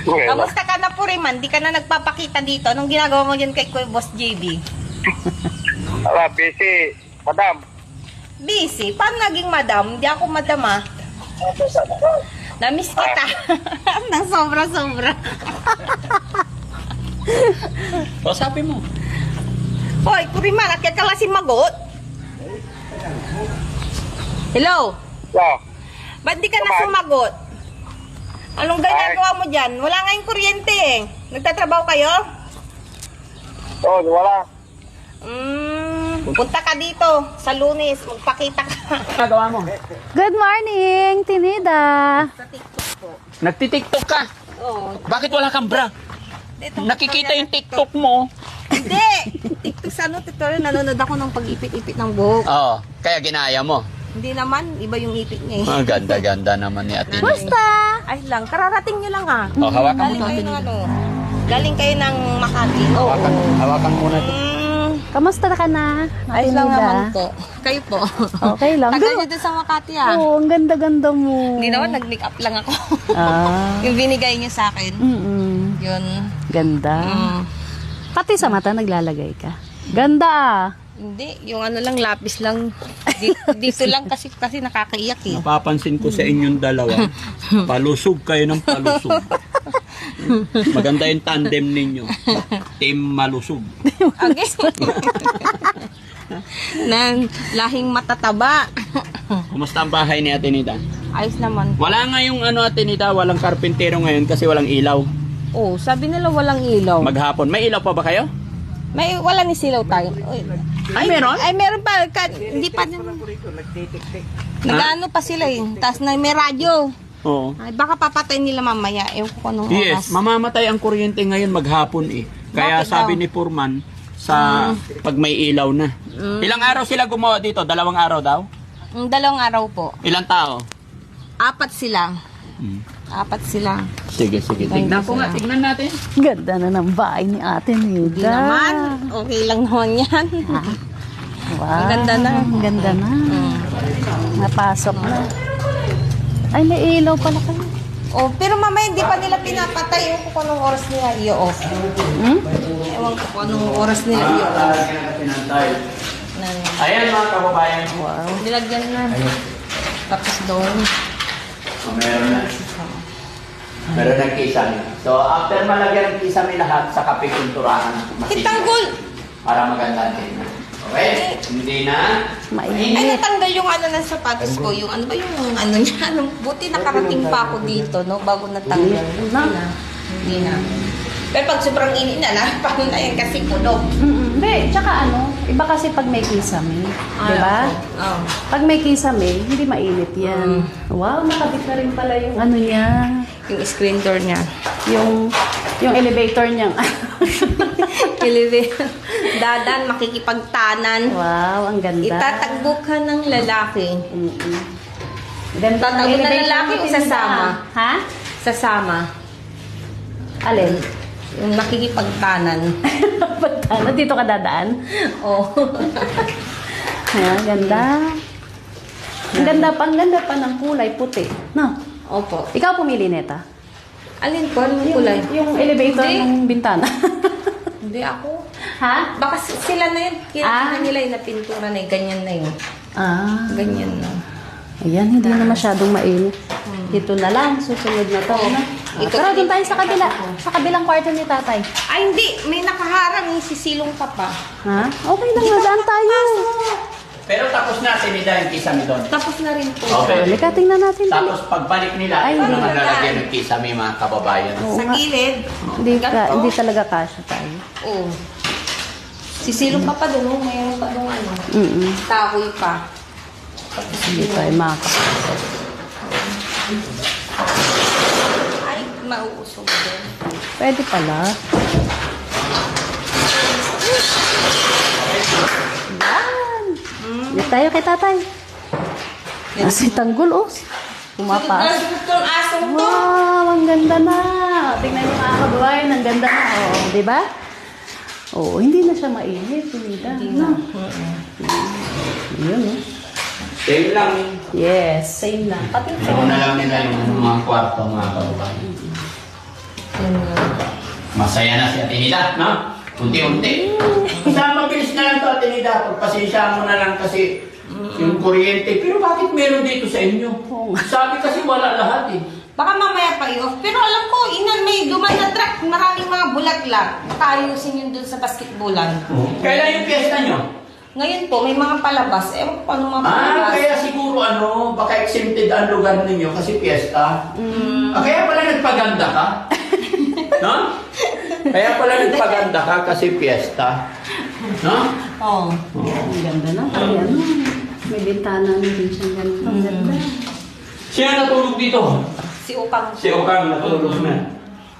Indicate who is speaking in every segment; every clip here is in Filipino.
Speaker 1: Kamusta ka na po, Riman? Di ka na nagpapakita dito. Anong ginagawa mo dyan kay Boss JB?
Speaker 2: Busy. Madam.
Speaker 1: Busy? Paano naging madam? Hindi ako madam ah. Namiss kita. Nang sobra-sobra.
Speaker 3: O, sabi mo.
Speaker 1: Hoy, Kuriman, at ka si Magot? Hello?
Speaker 2: Yeah.
Speaker 1: Ba't di ka na sumagot? Anong ginagawa mo dyan? Wala nga yung kuryente eh. Nagtatrabaho kayo?
Speaker 2: Oo, wala.
Speaker 1: Punta ka dito sa Lunes. Magpakita ka.
Speaker 3: Nagawa mo.
Speaker 4: Good morning, Tinida.
Speaker 1: Sa TikTok po.
Speaker 3: Nagtitiktok ka.
Speaker 1: Oo.
Speaker 3: Bakit wala kang bra?
Speaker 1: Dito,
Speaker 3: Nakikita yung TikTok mo.
Speaker 1: Hindi! TikTok sa ano, tutorial. Nanonood ako ng pag-ipit-ipit ng buhok.
Speaker 3: Oo, kaya ginaya mo.
Speaker 1: Hindi naman, iba yung ipit niya eh.
Speaker 3: Ah, ganda-ganda naman ni Ate.
Speaker 4: Basta.
Speaker 1: Ay lang, kararating nyo lang ah.
Speaker 3: Oh, hawakan mo
Speaker 1: Galing
Speaker 3: to,
Speaker 1: kayo
Speaker 3: Ate
Speaker 1: ng
Speaker 3: Nida.
Speaker 1: ano. Galing kayo ng Makati. Oo.
Speaker 3: Hawakan muna to.
Speaker 4: Kamusta ka na?
Speaker 1: Ayos lang
Speaker 4: Tinida?
Speaker 1: naman po. Kayo po.
Speaker 4: Okay lang.
Speaker 1: Tagal nyo din sa Makati ah.
Speaker 4: Oo, ang ganda-ganda mo.
Speaker 1: Hindi naman, nag-make up lang ako.
Speaker 4: Ah.
Speaker 1: Yung binigay niyo sa akin. Yun.
Speaker 4: Ganda.
Speaker 1: Mm.
Speaker 4: Pati sa mata naglalagay ka. Ganda ah.
Speaker 1: Hindi, yung ano lang, lapis lang. Dito lang kasi nakakaiyak eh.
Speaker 3: Napapansin ko sa inyong dalawa, palusog kayo ng palusog. Maganda yung tandem ninyo. Team malusog.
Speaker 1: Okay. Nang lahing matataba.
Speaker 3: Kumusta ang bahay ni Ate Nida?
Speaker 1: Ayos naman.
Speaker 3: Wala nga yung ano Ate Nida, walang karpintero ngayon kasi walang ilaw.
Speaker 1: Oh, sabi nila walang ilaw.
Speaker 3: Maghapon. May ilaw pa ba kayo?
Speaker 1: Wala ni silaw tayo. Uy.
Speaker 3: Ay, meron?
Speaker 1: Ay, meron pa. Hindi pa. Nag-ano pa sila eh. Tapos na may radyo.
Speaker 3: Oo.
Speaker 1: Ay, baka papatay nila mamaya. Ewan ko anong
Speaker 3: Yes,
Speaker 1: oras.
Speaker 3: mamamatay ang kuryente ngayon maghapon eh. Kaya
Speaker 1: Bakit
Speaker 3: sabi
Speaker 1: daw?
Speaker 3: ni Purman sa pag may ilaw na. Ilang araw sila gumawa dito? 2 araw daw?
Speaker 1: 2 araw po.
Speaker 3: Ilang tao?
Speaker 1: 4 sila. 4 sila.
Speaker 3: Sige, sige. Tignan ko nga, tignan natin.
Speaker 4: Ganda na ng bahay ni Ate
Speaker 1: Hindi
Speaker 4: Nida.
Speaker 1: naman. Okay lang naman yan.
Speaker 4: Wow.
Speaker 1: Ang ganda na.
Speaker 4: Ang ganda na. Napasok na. Ay, may ilaw pala kayo.
Speaker 1: Oh, pero mamaya hindi pa nila pinapatay. Ewan ko kung anong oras nila i-off. Ewan ko kung anong oras nila i-off.
Speaker 3: Ayan mga kababayan.
Speaker 4: Wow.
Speaker 1: Nilagyan na. Tapos doon.
Speaker 3: Meron na. Meron ng kisame. So, after malagyan ng kisame lahat, sa kapikunturahan.
Speaker 1: Hitanggol!
Speaker 3: Para maganda din. Okay? Hindi na.
Speaker 1: Ay,
Speaker 4: Mainit.
Speaker 1: natanggal yung ano ng sapatos ko. Yung ano ba yung ano niya? Buti nakarating pa ako dito, no? Bago natanggal. Hindi na. Hindi na. Pero pag sobrang init na lang, paano na yan kasi puno.
Speaker 4: Hindi, tsaka ano, iba kasi pag may kisame. Di ba?
Speaker 1: Oo.
Speaker 4: Pag may kisame, hindi mainit yan. Wow, nakabit na rin pala yung ano niya.
Speaker 1: Yung screen door niya.
Speaker 4: Yung elevator niya.
Speaker 1: Elevator. Dadan, makikipagtanan.
Speaker 4: Wow, ang ganda.
Speaker 1: Itatagbo ka ng lalaki.
Speaker 4: Ganda ng
Speaker 1: Tatagbo na
Speaker 4: elevator
Speaker 1: lalaki
Speaker 4: mo,
Speaker 1: o sasama?
Speaker 4: Ha?
Speaker 1: Sasama.
Speaker 4: Alin?
Speaker 1: Yung makikipagtanan.
Speaker 4: Pagtano, dito ka dadaan?
Speaker 1: Oh.
Speaker 4: Ha, ganda. Ang ganda pa ng kulay, puti. No?
Speaker 1: Opo.
Speaker 4: Ikaw pumili neta?
Speaker 1: Alin po? Anong kulay?
Speaker 4: Yung elevator
Speaker 1: Hindi.
Speaker 4: ng bintana.
Speaker 1: Hindi ako.
Speaker 4: Ha?
Speaker 1: Baka sila na yun. Kailangan
Speaker 4: Ah.
Speaker 1: nila yung napintura na yun. Ganyan na yun.
Speaker 4: Ah.
Speaker 1: Ganyan na.
Speaker 4: Ayan, hindi na masyadong mainit. Ito na lang, susunod na to. Ano?
Speaker 1: Ito
Speaker 4: Tara, doon
Speaker 1: ulit.
Speaker 4: tayo sa kabila. Sa kabilang kwarto ni tatay.
Speaker 1: Ay, hindi. May nakaharang. Yung sisilong ka pa.
Speaker 4: Ha? Okay lang, nadaan tayo.
Speaker 3: Pero tapos na Nida yung kisame doon.
Speaker 1: Tapos na rin po.
Speaker 3: Okay.
Speaker 4: Halika, tingnan natin. dali.
Speaker 3: Tapos pagbalik nila,
Speaker 4: Ay,
Speaker 3: ito
Speaker 4: hindi.
Speaker 3: naman lalagyan ng kisame mga kababayan.
Speaker 4: Oo
Speaker 1: Sa
Speaker 4: nga.
Speaker 1: gilid. Ganito.
Speaker 4: Hindi talaga kasya tayo.
Speaker 1: Oo. Sisilong ka pa doon. Oh. Mayroon pa doon ano. Kahoy pa.
Speaker 4: Hindi tayo makakapasok.
Speaker 1: Ay, mauusog din.
Speaker 4: Pwede pala. Yan. Dito tayo kay tatay. Si Tanggol, oh. Pumapas.
Speaker 1: Itong asong to.
Speaker 4: Wow, ang ganda na. Tingnan niyo mga kababayan, ang ganda na. Oh, di ba? Oh, hindi na siya mainit. Hindi na. Yun, oh.
Speaker 3: Same lang.
Speaker 4: Yes, same lang. Pati
Speaker 3: Ito na lang nila yung mga kwarto mga kababayan. Masaya na si Atenida, no? Unti-unti. Basta mabilis na lang to, Atenida. Pagpasensya mo na lang kasi yung kuryente. Pero bakit meron dito sa inyo? Sabi kasi wala lahat eh.
Speaker 1: Baka mamaya pa i-off. Pero alam ko, inan may duman na truck. Maraming mga bulaklak. Kaayusin yun dun sa basketballan.
Speaker 3: Kailan yung piyesta nyo?
Speaker 1: Ngayon po, may mga palabas. Ewan ko paano mga palabas.
Speaker 3: Kaya siguro baka exempted ang lugar ninyo kasi piyesta. Kaya pala nagpaganda ka? No? Kaya pala nagpaganda ka kasi piyesta. No?
Speaker 1: Oo.
Speaker 4: Ang ganda na. Ay, ano, may bintana na din siyang ganun. Ang ganda.
Speaker 3: Siya natulog dito.
Speaker 1: Si Upang.
Speaker 3: Si Okang natulog na.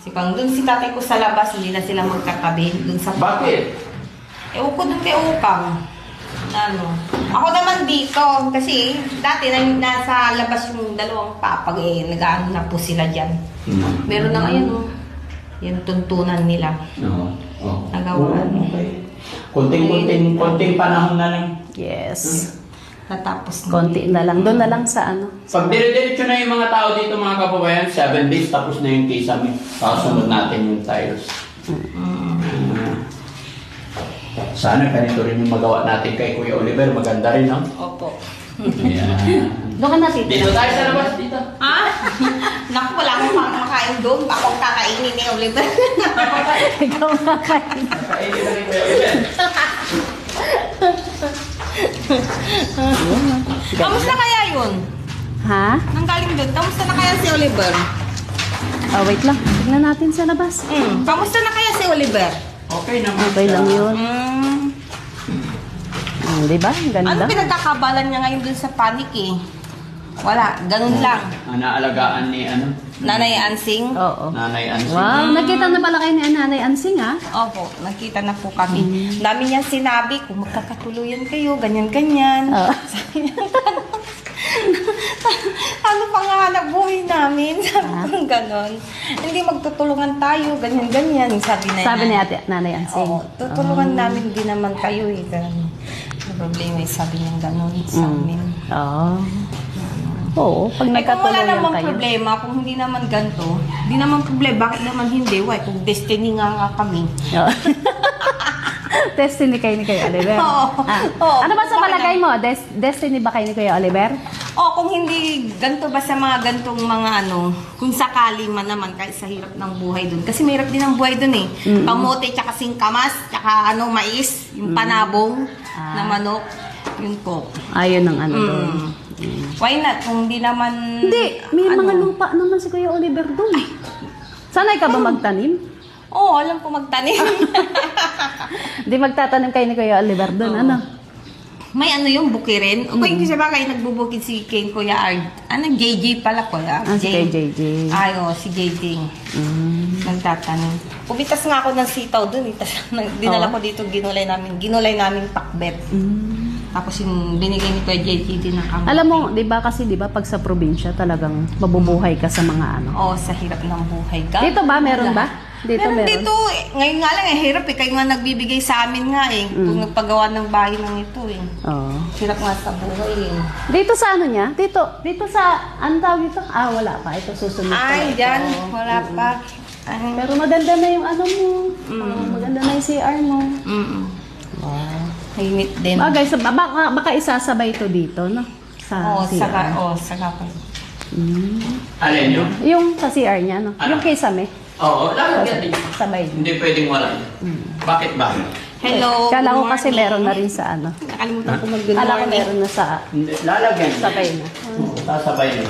Speaker 1: Si Pang. Dun si tatay ko sa labas, hindi na sila magkatabi. Dun sa
Speaker 3: Bakit?
Speaker 1: Ewan ko dun kay Upang. Ano? Ako naman dito. Kasi dati nasa labas yung dalawang papag nag-ano na po sila dyan. Meron na ngayon yung tuntunan nila.
Speaker 3: Oo.
Speaker 1: Nagawaan.
Speaker 3: Okay. Konting panahon na lang.
Speaker 4: Yes.
Speaker 1: Natapos na.
Speaker 4: Konti na lang. Doon na lang sa ano.
Speaker 3: Pag dire-diretso na yung mga tao dito mga kababayan, 7 days tapos na yung kisame. Kasunod natin yung tiles. Sana ganito rin yung magawa natin kay Kuya Oliver. Maganda rin, no?
Speaker 1: Opo.
Speaker 3: Yeah.
Speaker 4: Doon ka na tito.
Speaker 3: Dito tayo sa labas, dito.
Speaker 1: Ha? Naku, wala akong makain doon. Ako kakainin ni Oliver.
Speaker 4: Ikaw kakain.
Speaker 3: Nakainin na rin Kuya Oliver.
Speaker 1: Kamusta kaya yun?
Speaker 4: Ha?
Speaker 1: Nanggaling doon. Kamusta na kaya si Oliver?
Speaker 4: Oh, wait lang. Tignan natin sa labas.
Speaker 1: Kamusta na kaya si Oliver?
Speaker 3: Okay naman.
Speaker 4: Okay lang yun. Di ba? Ang
Speaker 1: Ano
Speaker 4: ganda.
Speaker 1: pinagkakabalan niya ngayon dun sa panic eh? Wala, ganun lang.
Speaker 3: Naalagaan ni
Speaker 1: Nanay Ansing?
Speaker 4: Oo.
Speaker 3: Nanay Ansing.
Speaker 4: Wow, nakita na pala kayo ni Nanay Ansing, ha?
Speaker 1: Opo, nakita na po kami. Dami niya sinabi, kung magkakatuluyan kayo, ganyan-ganyan.
Speaker 4: Oo.
Speaker 1: Sabi niya, ano pang hanap buhay namin? Sabi ko ganon. Hindi magtutulungan tayo, ganyan-ganyan. Sabi na
Speaker 4: Sabi ni Ate Nanay Ansing.
Speaker 1: Oo, tutulungan namin din naman kayo eh. Ganun. Ang problema eh, sabi niya ganon sa amin.
Speaker 4: Oo. Oo, pag
Speaker 1: Kung wala
Speaker 4: nagkatuluyan
Speaker 1: namang
Speaker 4: kayo.
Speaker 1: problema, kung hindi naman ganito, hindi naman problema, bakit naman hindi? Why? Kung destiny nga kami.
Speaker 4: Oo. Destiny kayo ni Kuya Oliver.
Speaker 1: Oo. Oo.
Speaker 4: Ano ba sa
Speaker 1: Bakit
Speaker 4: palagay mo? Destiny ba kayo ni Kuya Oliver?
Speaker 1: O kung hindi ganito ba sa mga gantong mga kung sakali man naman kahit sa hirap ng buhay dun. Kasi may hirap din ang buhay dun eh. Kamote, tsaka singkamas, tsaka mais, yung panabong na manok, yun po.
Speaker 4: Ayun ang ano doon.
Speaker 1: Why not? Kung hindi naman...
Speaker 4: Hindi, may mga lupa naman si Kuya Oliver doon. Sanay ka ba magtanim?
Speaker 1: Oo, alam ko magtanim.
Speaker 4: Hindi magtatanim kayo ni Kuya Oliver doon, ano?
Speaker 1: May yung bukirin. O kung hindi siya ba kayo nagbubukid si Kuya Ard? JJ pala Kuya.
Speaker 4: Ah, si Kuya JJ.
Speaker 1: Ay, si JJ. Nagtatanim. Pumitas nga ako ng sitaw dun. Dinala ko dito, ginulay namin pakbet. Tapos yung binigay ni Kuya JJ din na kamote.
Speaker 4: Alam mo, 'di ba kasi 'di ba pag sa probinsya talagang mabubuhay ka sa mga ano.
Speaker 1: Oo, sa hirap ng buhay.
Speaker 4: Dito ba meron ba? Dito meron.
Speaker 1: Dito, ngayon nga lang hirap eh. Kayo nga nagbibigay sa amin nga eh. Kung nagpagawa ng bahay ng ito eh.
Speaker 4: Oo.
Speaker 1: Hirap nga sa buhay eh.
Speaker 4: Dito sa ano niya? Dito sa ano tawag dito? Ah, wala pa. Ito susunod pa.
Speaker 1: Ay, dyan. Wala pa. Ay,
Speaker 4: Pero maganda na yung ano mo. Maganda na yung CR mo.
Speaker 1: Wow. Hinit din.
Speaker 4: Bagay, baka isasabay ito dito, no? Sa
Speaker 1: Oo,
Speaker 4: CR.
Speaker 1: saka pa.
Speaker 3: Alin yun?
Speaker 4: Yung sa CR niya, no?
Speaker 3: Ano?
Speaker 4: Yung kisame.
Speaker 3: Oo, lalagyan din.
Speaker 4: Sabay.
Speaker 3: Hindi pwedeng wala. Bakit ba?
Speaker 1: Hello.
Speaker 4: Kala ko
Speaker 1: good
Speaker 4: kasi
Speaker 1: morning.
Speaker 4: meron na rin sa ano.
Speaker 1: Nakalimutan ko mag-good
Speaker 4: Kala ko
Speaker 1: morning.
Speaker 4: meron na sa
Speaker 3: Hindi, lalagyan.
Speaker 4: sabay na.
Speaker 3: Sasabay na.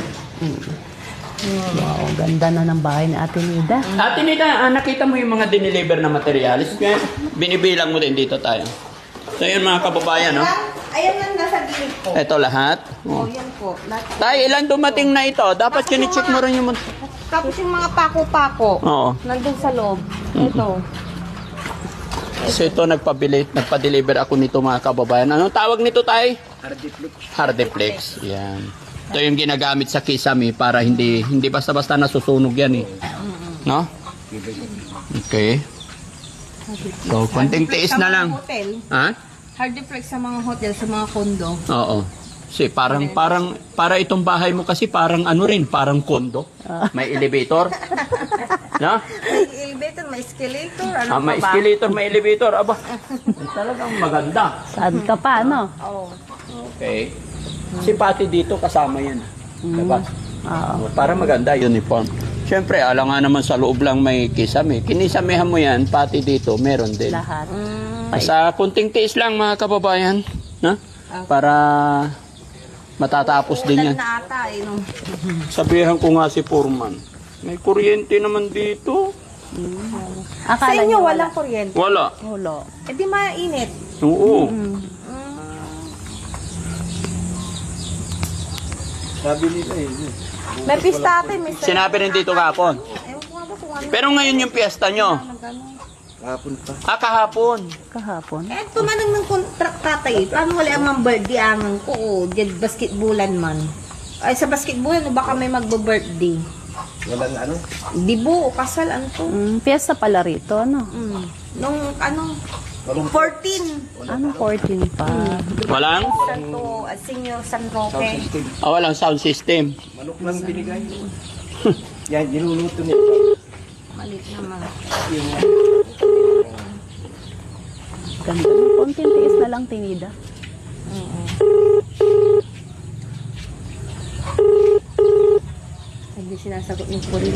Speaker 4: Wow, ganda na ng bahay ni Ate Nida.
Speaker 3: Ate Nida, nakita mo yung mga dineliver na materials? Kaya binibilang mo din dito tayo. So yun mga kababayan, no?
Speaker 1: Ayan lang nasa gilid ko.
Speaker 3: Ito lahat.
Speaker 1: Oh, yan po.
Speaker 3: Tay, ilan dumating na ito? Dapat chinecheck mo rin yung...
Speaker 1: Tapos yung mga pako-pako.
Speaker 3: Oo.
Speaker 1: Nandun sa loob. Ito.
Speaker 3: So ito, nagpa-deliver ako nito mga kababayan. Anong tawag nito, Tay? Hardiplex. Yan. Ito yung ginagamit sa kisame para hindi basta-basta nasusunog yan eh. No? Okay. So, konting tiis na lang.
Speaker 1: Hotel.
Speaker 3: Ha?
Speaker 1: Hardiplex sa mga hotel, sa mga kondo.
Speaker 3: Oo. Kasi para itong bahay mo kasi parang ano rin, parang kondo. May elevator. No?
Speaker 1: May may escalator, ano
Speaker 3: May
Speaker 1: pa ba?
Speaker 3: escalator, may elevator. Aba, talagang maganda.
Speaker 4: Saan ka pa, no?
Speaker 1: Oo.
Speaker 3: Okay. Si Pati dito kasama yan. Diba?
Speaker 4: Oo.
Speaker 3: Para maganda uniform. Siyempre, alam nga naman sa loob lang may kisame. Kinisamihan mo yan, pati dito, meron din.
Speaker 4: Lahat.
Speaker 3: Sa kunting tiis lang mga kababayan, na? Para matatapos din yan.
Speaker 1: Ulan na ata eh. No?
Speaker 3: Sabihan ko nga si Foreman, may kuryente naman dito.
Speaker 1: Sa
Speaker 4: Akala
Speaker 1: inyo
Speaker 4: niyo
Speaker 1: walang kuryente?
Speaker 3: Wala.
Speaker 4: Wala.
Speaker 1: Eh di mainit.
Speaker 3: Oo.
Speaker 1: May pista ate, may
Speaker 3: Sinabi rin dito kahapon.
Speaker 1: Ewan ko nga ba kung ano.
Speaker 3: Pero ngayon yung piyesta nyo. Kahapon.
Speaker 4: Kahapon.
Speaker 1: Eh, tumanong ng contract tatay. Paano wala ang birthday angang ko? O, dyan basketballan man. Ay, sa basketballan, o baka may magbo-birthday.
Speaker 2: Walang ano?
Speaker 1: Dibo, o kasal, ano to?
Speaker 4: Fiesta pala rito, no?
Speaker 1: Nung, ano, 14.
Speaker 4: Ano, 14 pa.
Speaker 3: Walang?
Speaker 1: Santo, Senior San Roque.
Speaker 3: Walang sound system.
Speaker 2: Manok lang binigay. Yan, niluluto niya.
Speaker 1: Malit naman.
Speaker 4: Ganda. Konting tiis na lang, tinida.
Speaker 1: Hindi sinasagot yung Puri.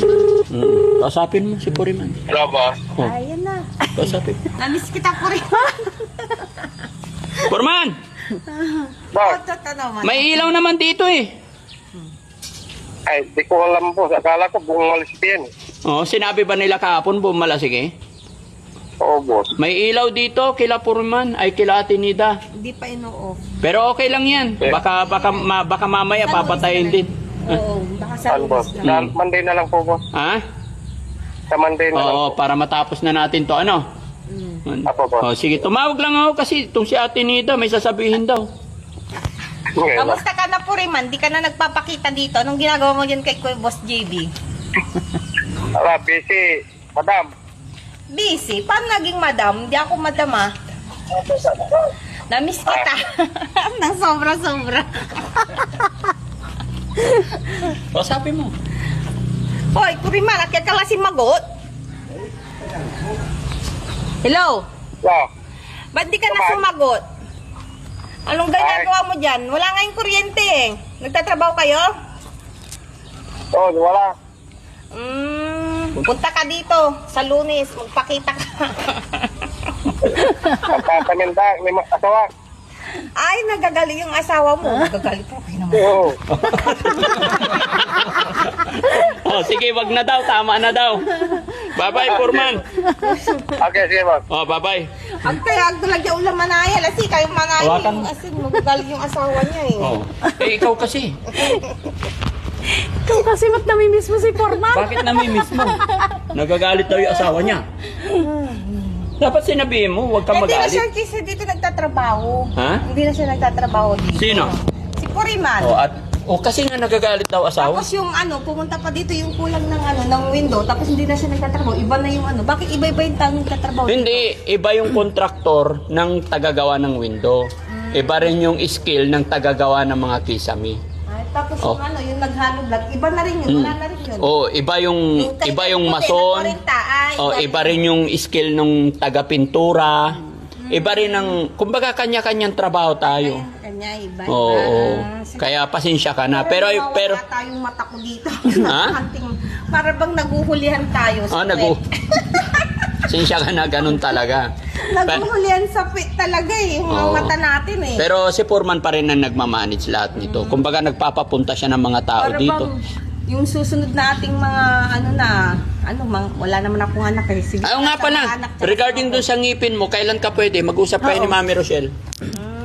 Speaker 3: Kausapin mo si Puriman.
Speaker 2: Hello, boss.
Speaker 1: Ayan na.
Speaker 3: Kausapin.
Speaker 1: Namiss kita, Puri.
Speaker 3: Purman!
Speaker 2: Boss,
Speaker 3: May ilaw naman dito eh.
Speaker 2: ay, di ko alam po. Akala ko bumalis din.
Speaker 3: Oh, sinabi ba nila kahapon bumalasig eh?
Speaker 2: Oo, boss.
Speaker 3: May ilaw dito kila Purman ay kila Ate Nida.
Speaker 1: Hindi pa ino-off.
Speaker 3: Pero okay lang yan. Baka mamaya papatayin din.
Speaker 1: Oo, baka sa
Speaker 2: Ano, boss?
Speaker 1: Luis na.
Speaker 2: Monday na lang po, boss.
Speaker 3: Ha?
Speaker 2: Sa Monday na lang
Speaker 3: Oo,
Speaker 2: po.
Speaker 3: para matapos na natin to ano.
Speaker 2: Apo, boss.
Speaker 3: Oh, sige, tumawag lang ako kasi itong si Ate Nida may sasabihin daw.
Speaker 2: Ngayon,
Speaker 1: Kamusta ka na, Puriman? Di ka na nagpapakita dito. Anong ginagawa mo dyan kay Kuya Boss JB?
Speaker 2: busy. Madam.
Speaker 1: Busy? Paano naging madam? Hindi ako madam ah. Namiss kita. Nang sobra-sobra.
Speaker 3: Kausapin mo.
Speaker 1: Hoy, Puriman, at ka lang si Magot. Hello?
Speaker 2: Yeah.
Speaker 1: Ba't di ka na sumagot? Anong ginagawa mo dyan? Wala nga yung kuryente eh. Nagtatrabaho kayo?
Speaker 2: Oo, wala.
Speaker 1: Punta ka dito sa Lunes. Magpakita ka.
Speaker 2: Pagkakamenda, may asawa.
Speaker 1: Ay, nagagaling yung asawa mo. Nagagaling pa. Okay naman.
Speaker 2: Oo.
Speaker 3: Oh, sige, wag na daw, tama na daw. Bye-bye, Purman.
Speaker 2: Okay, sige, boss.
Speaker 3: Oh, bye-bye.
Speaker 1: Ang kaya talaga ulang manaya. Lasi kayo manaya
Speaker 3: Hawakan
Speaker 1: yung
Speaker 3: mo.
Speaker 1: asin. Magagaling yung asawa niya eh.
Speaker 3: Oh. Eh, ikaw kasi.
Speaker 4: Ikaw kasi ba't namimiss mo si Forman?
Speaker 3: Bakit namimiss mo? Nagagalit daw yung asawa niya. Dapat sinabihin mo, huwag kang
Speaker 1: Hindi na
Speaker 3: magalit.
Speaker 1: siya kasi dito nagtatrabaho.
Speaker 3: Ha?
Speaker 1: Hindi na siya nagtatrabaho dito.
Speaker 3: Sino?
Speaker 1: Si Puriman.
Speaker 3: Kasi nga nagagalit daw asawa.
Speaker 1: Tapos yung ano, pumunta pa dito yung kulang ng ano, ng window, tapos hindi na siya nagtatrabaho. Iba na yung ano. Bakit iba-iba yung tao nagtatrabaho?
Speaker 3: Hindi, iba yung kontraktor ng tagagawa ng window. Iba rin yung skill ng tagagawa ng mga kisame.
Speaker 1: Ay, tapos
Speaker 3: Oh.
Speaker 1: yung ano, yung naghalo vlog, iba na rin yun. Wala na rin yun.
Speaker 3: Oh, iba yung mason. Iba rin yung skill ng taga-pintura. Iba rin ang, kumbaga kanya-kanyang trabaho tayo.
Speaker 1: Kanya, iba.
Speaker 3: Oo. Kaya pasensya ka na. Pero
Speaker 1: Wala tayong mata ko dito.
Speaker 3: Ha?
Speaker 1: Para bang naguhulihan tayo sa pet.
Speaker 3: Pasensya ka na, ganun talaga.
Speaker 1: Naguhulihan sa pet talaga eh. Yung mga
Speaker 3: Oo.
Speaker 1: mata natin eh.
Speaker 3: Pero si Foreman pa rin ang nagmamanage lahat nito. Kumbaga nagpapapunta siya ng mga tao
Speaker 1: Para
Speaker 3: dito.
Speaker 1: bang yung susunod na ating mga wala naman akong anak eh. Sige,
Speaker 3: Ayaw nga
Speaker 1: sa
Speaker 3: pala,
Speaker 1: mga anak, tsaka
Speaker 3: regarding
Speaker 1: sa
Speaker 3: dun sa ngipin mo, kailan ka pwede? Mag-usap kayo ni Mami Rochelle.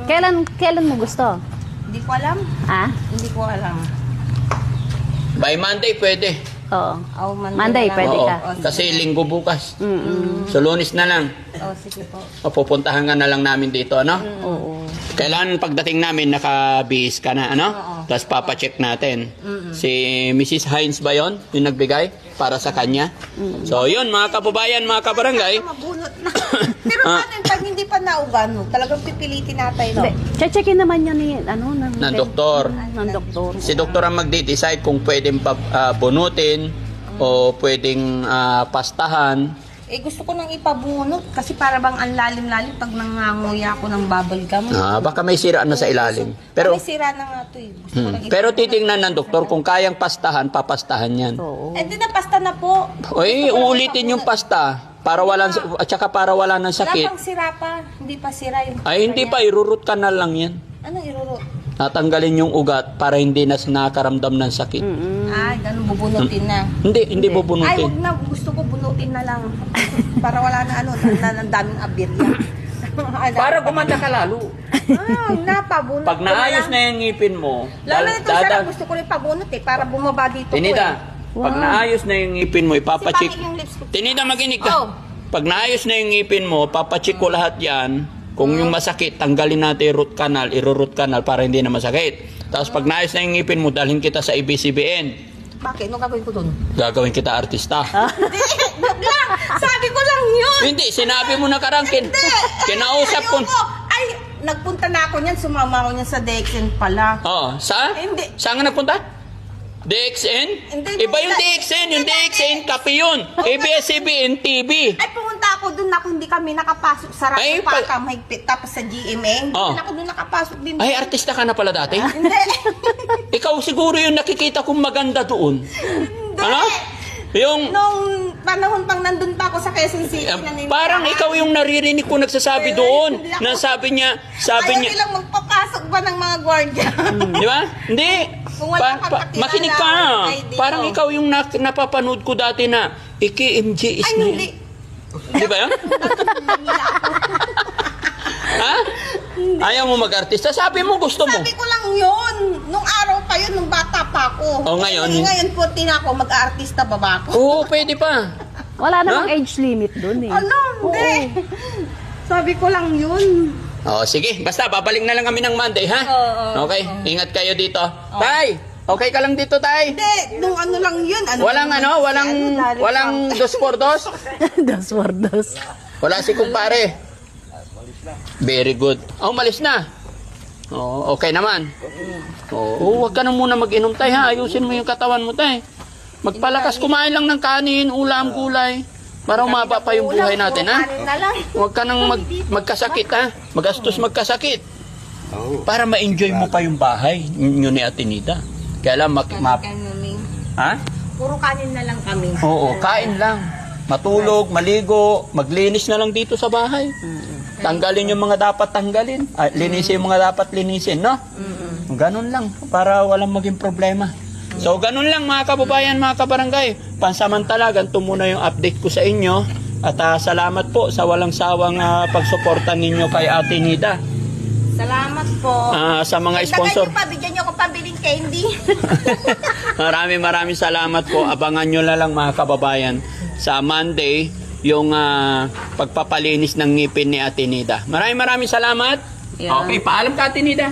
Speaker 4: Kailan mo gusto?
Speaker 1: Hindi ko alam.
Speaker 4: Ha?
Speaker 1: Hindi ko alam.
Speaker 3: By Monday pwede.
Speaker 4: Oo.
Speaker 1: Oh,
Speaker 4: Monday,
Speaker 1: wala.
Speaker 4: pwede
Speaker 3: Oo,
Speaker 4: ka.
Speaker 3: kasi linggo bukas.
Speaker 4: Mm-mm.
Speaker 3: So Lunes na lang.
Speaker 1: Oh, sige po.
Speaker 3: Pupuntahan ka na lang namin dito, ano?
Speaker 4: Oo.
Speaker 3: Kailan pagdating namin nakabihis ka na, ano?
Speaker 1: Oo.
Speaker 3: Tapos papacheck natin. Si Mrs. Hines ba yon yung nagbigay para sa kanya? So yun, mga kababayan, mga kabarangay.
Speaker 1: Mabunot na. Pero paano yun, pag hindi pa naugan, talagang pipilitin natin, no?
Speaker 4: Checkin naman yan ni,
Speaker 3: Ng doktor.
Speaker 4: Ng doktor.
Speaker 3: Si doktor ang magde-decide kung pwedeng bunutin o pwedeng pastahan.
Speaker 1: Eh, gusto ko nang ipabunot kasi para bang ang lalim-lalim pag nanganguya ako ng bubble gum.
Speaker 3: Baka may sira na sa ilalim. Pero,
Speaker 1: May sira na nga to eh. Gusto ko nang
Speaker 3: pero titingnan ng doktor kung kayang pastahan, papastahan yan.
Speaker 4: Oo.
Speaker 1: Eh, di na pasta na po.
Speaker 3: Oy, uulitin yung pasta para wala at saka para wala ng
Speaker 1: Wala
Speaker 3: sakit.
Speaker 1: pang sira pa. Hindi pa sira yung...
Speaker 3: Ay hindi pa, irurut ka na lang yan.
Speaker 1: Anong irurot?
Speaker 3: Tatanggalin yung ugat para hindi na nakakaramdam ng sakit.
Speaker 1: Ay, ganun bubunutin na.
Speaker 3: Hindi
Speaker 1: Ay,
Speaker 3: bubunutin.
Speaker 1: wag na. Gusto ko bunutin na lang. Para wala na ano, na daming abirya.
Speaker 3: Para gumanda ka lalo.
Speaker 1: Napabunot
Speaker 3: Pag
Speaker 1: ko
Speaker 3: naayos
Speaker 1: lang.
Speaker 3: na yung ngipin mo,
Speaker 1: Lalo na itong sarap, gusto ko rin pabunot eh, para bumaba dito
Speaker 3: Tinida, pag naayos na yung ngipin mo, ipapachik.
Speaker 1: Kasi pangit yung lips ko.
Speaker 3: Tinida, maginig
Speaker 1: Oh.
Speaker 3: ka. Pag naayos na yung ngipin mo, papachik ko lahat yan. Kung yung masakit, tanggalin natin yung root canal, iro-root canal para hindi na masakit. Tapos pag naayos na yung ngipin mo, dalhin kita sa ABCBN.
Speaker 1: Bakit? Ano gagawin ko dun?
Speaker 3: Gagawin kita artista.
Speaker 1: Hindi, wag lang. Sabi ko lang yun.
Speaker 3: Hindi, sinabi mo na karangkin. Kinausap ko.
Speaker 1: Ayoko. Ay, nagpunta na ako niyan, sumama ako niyan sa DXN pala.
Speaker 3: Oo, sa?
Speaker 1: Hindi.
Speaker 3: Saan ka nagpunta? DXN?
Speaker 1: Hindi,
Speaker 3: Iba yung
Speaker 1: nung-
Speaker 3: DXN, yung DXN, kape yun. ABS-CBN TV.
Speaker 1: Ay, pumunta ako dun ako, hindi kami nakapasok. Sarap
Speaker 3: Ay,
Speaker 1: pa
Speaker 3: pa-
Speaker 1: ka, mahigpit. Tapos sa GMA,
Speaker 3: Oh.
Speaker 1: hindi ako dun nakapasok din.
Speaker 3: Ay, artista ka na pala dati?
Speaker 1: Hindi.
Speaker 3: Ikaw siguro yung nakikita kong maganda doon. Ano? Yung,
Speaker 1: Nung panahon pang nandun pa ako sa Quezon City.
Speaker 3: parang ikaw yung naririnig ko nagsasabi doon.
Speaker 1: Hindi ako-
Speaker 3: Na sabi niya,
Speaker 1: Ayaw nilang magpapasok ba ng mga gwardiya?
Speaker 3: di ba? Hindi.
Speaker 1: Kung wala kang kakilala,
Speaker 3: Makinig ka.
Speaker 1: ID,
Speaker 3: Parang
Speaker 1: oh.
Speaker 3: ikaw yung napapanood ko dati na, MJ is
Speaker 1: Ay,
Speaker 3: na
Speaker 1: hindi.
Speaker 3: Di ba yun? Ha? Ayaw mo mag-artista? Sabi mo gusto mo.
Speaker 1: Sabi ko lang yun. Nung araw pa yun, nung bata pa ako.
Speaker 3: Oh, ngayon?
Speaker 1: Eh, ngayon po, ako, mag-artista pa ba ako?
Speaker 3: Oo, pwede pa.
Speaker 4: Wala namang
Speaker 3: Ha?
Speaker 4: age limit dun eh.
Speaker 1: Ano? Hindi. Sabi ko lang yun.
Speaker 3: Oh, sige. Basta, babalik na lang kami ng Monday, ha?
Speaker 1: Oo.
Speaker 3: Okay, ingat kayo dito. Tay, okay ka lang dito, Tay?
Speaker 1: Hindi. Nung ano lang yun.
Speaker 3: Walang walang 2x2?
Speaker 4: Dos for dos.
Speaker 3: Wala si kumpare. Very good. Oh, umalis na. Oh, okay naman. Oh, huwag ka na muna mag-inom, Tay, ha? Ayusin mo yung katawan mo, Tay. Magpalakas, kumain lang ng kanin, ulam, gulay. Para umaba pa yung buhay natin, ha?
Speaker 1: Kanin na lang.
Speaker 3: Huwag ka nang magkasakit, ha? Magastos magkasakit. Para ma-enjoy mo pa yung bahay nyo ni Ate Nida. Kaya lang, ha?
Speaker 1: Puro kanin na lang kami.
Speaker 3: Oo, kain lang. Matulog, maligo, maglinis na lang dito sa bahay. Tanggalin yung mga dapat tanggalin. Linisin yung mga dapat linisin, no? Ganun lang, para walang maging problema. So, ganun lang mga kababayan, mga kabarangay. Pansamantala, ganito muna yung update ko sa inyo. At salamat po sa walang sawang pagsuporta ninyo kay Ate Nida.
Speaker 1: Salamat po.
Speaker 3: Sa mga sponsor.
Speaker 1: Dagdag niyo pa, bigyan niyo ako pabiling candy.
Speaker 3: Maraming salamat po. Abangan nyo na lang mga kababayan sa Monday yung pagpapalinis ng ngipin ni Ate Nida. Maraming salamat.
Speaker 1: Yeah.
Speaker 3: Okay, paalam ka Ate Nida.